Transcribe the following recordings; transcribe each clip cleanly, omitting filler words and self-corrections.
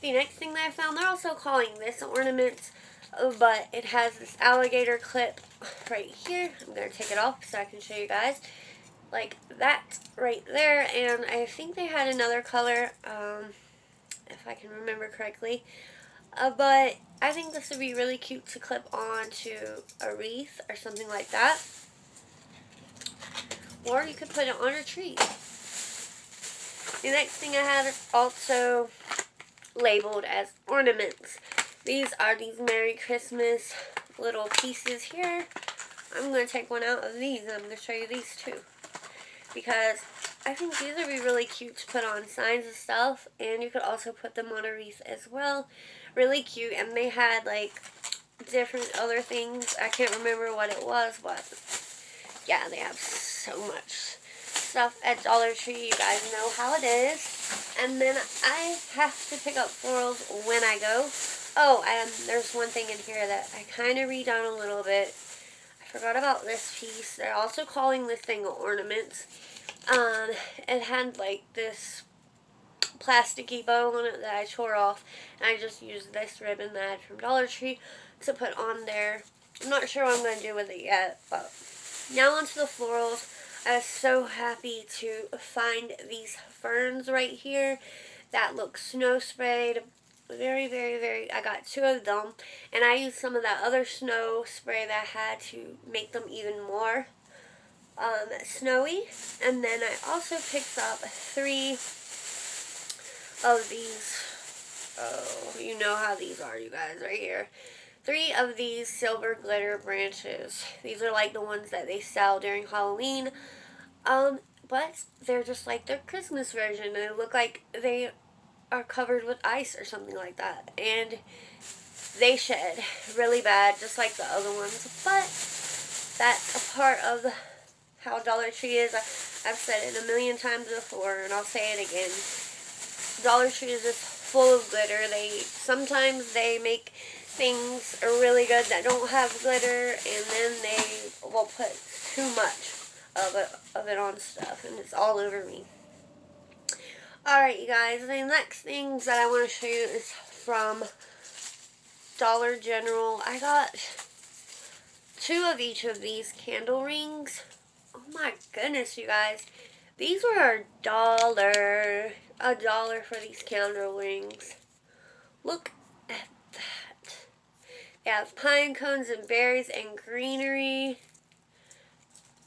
the next thing that I found, they're also calling this ornaments, but it has this alligator clip right here. I'm going to take it off so I can show you guys. Like that right there, and I think they had another color, if I can remember correctly. But I think this would be really cute to clip on to a wreath or something like that. Or you could put it on a tree. The next thing I have is also labeled as ornaments. These are these Merry Christmas little pieces here. I'm going to take one out of these and I'm going to show you these too, because I think these would be really cute to put on signs and stuff, and you could also put them on a wreath as well. Really cute, and they had like different other things. I can't remember what it was, but yeah, they have so much stuff at Dollar Tree. You guys know how it is. And then I have to pick up florals when I go. Oh, and there's one thing in here that I kind of redone a little bit. I forgot about this piece. They're also calling this thing ornaments. It had like this plasticky bow on it that I tore off, and I just used this ribbon that I had from Dollar Tree to put on there. I'm not sure what I'm going to do with it yet, but now onto the florals. I was so happy to find these ferns right here that look snow sprayed. Very, very, very, I got 2 of them, and I used some of that other snow spray that I had to make them even more snowy. And then I also picked up 3 of these, oh, you know how these are, you guys, right here. 3 of these silver glitter branches. These are like the ones that they sell during Halloween, but they're just like their Christmas version. They look like they are covered with ice or something like that, and they shed really bad, just like the other ones, but that's a part of how Dollar Tree is. I've said it a million times before, and I'll say it again. Dollar Tree is just full of glitter. Sometimes they make things really good that don't have glitter, and then they will put too much of it on stuff, and it's all over me. Alright, you guys, the next things that I want to show you is from Dollar General. I got 2 of each of these candle rings. Oh my goodness, you guys. These were $1. $1 for these candle rings. Look at that. They have pine cones and berries and greenery.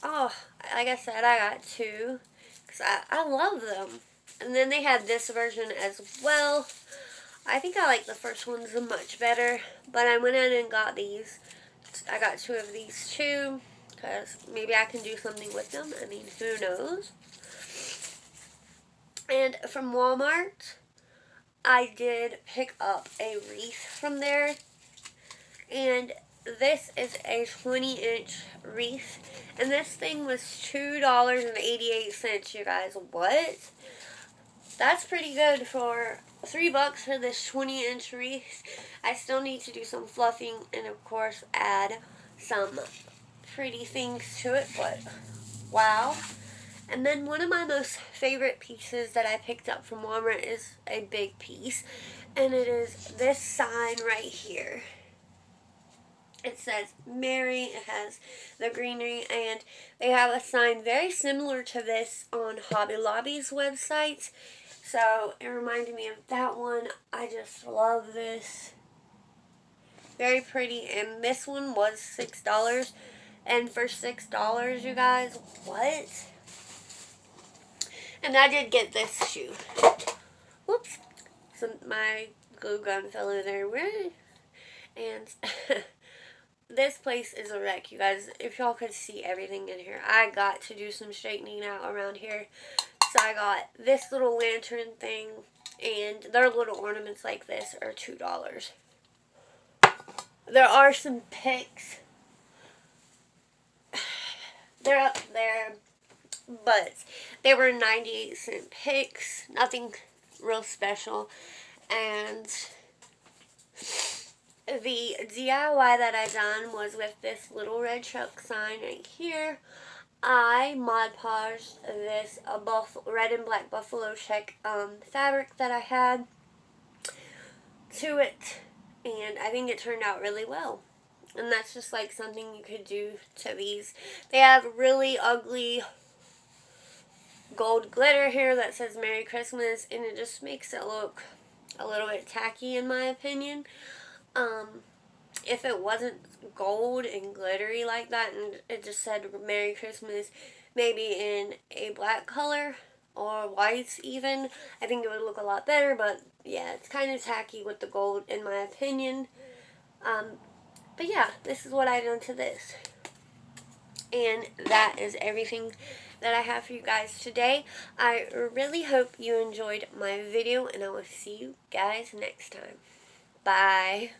Oh, like I said, I got 2 because I love them. And then they had this version as well. I think I like the first ones much better, but I went in and got these. I got 2 of these too, because maybe I can do something with them. I mean, who knows? And from Walmart, I did pick up a wreath from there. And this is a 20-inch wreath. And this thing was $2.88, you guys. What? That's pretty good for $3 for this 20-inch wreath. I still need to do some fluffing and, of course, add some pretty things to it, but wow. And then one of my most favorite pieces that I picked up from Walmart is a big piece, and it is this sign right here. It says Merry. It has the greenery, and they have a sign very similar to this on Hobby Lobby's website. So it reminded me of that one. I just love this. Very pretty. And this one was $6. And for $6, you guys, what? And I did get this shoe. Whoops. So my glue gun fell in there. And this place is a wreck, you guys. If y'all could see everything in here. I got to do some straightening out around here. So I got this little lantern thing, and their little ornaments like this are $2. There are some picks. They're up there, but they were 98-cent picks. Nothing real special. And the DIY that I done was with this little red truck sign right here. I Mod Podged this red and black buffalo check fabric that I had to it, and I think it turned out really well. And that's just like something you could do to these. They have really ugly gold glitter here that says Merry Christmas, and it just makes it look a little bit tacky in my opinion. If it wasn't gold and glittery like that and it just said Merry Christmas maybe in a black color or white even, I think it would look a lot better. But yeah, it's kind of tacky with the gold in my opinion. But yeah, this is what I done to this. And that is everything that I have for you guys today. I really hope you enjoyed my video, and I will see you guys next time. Bye.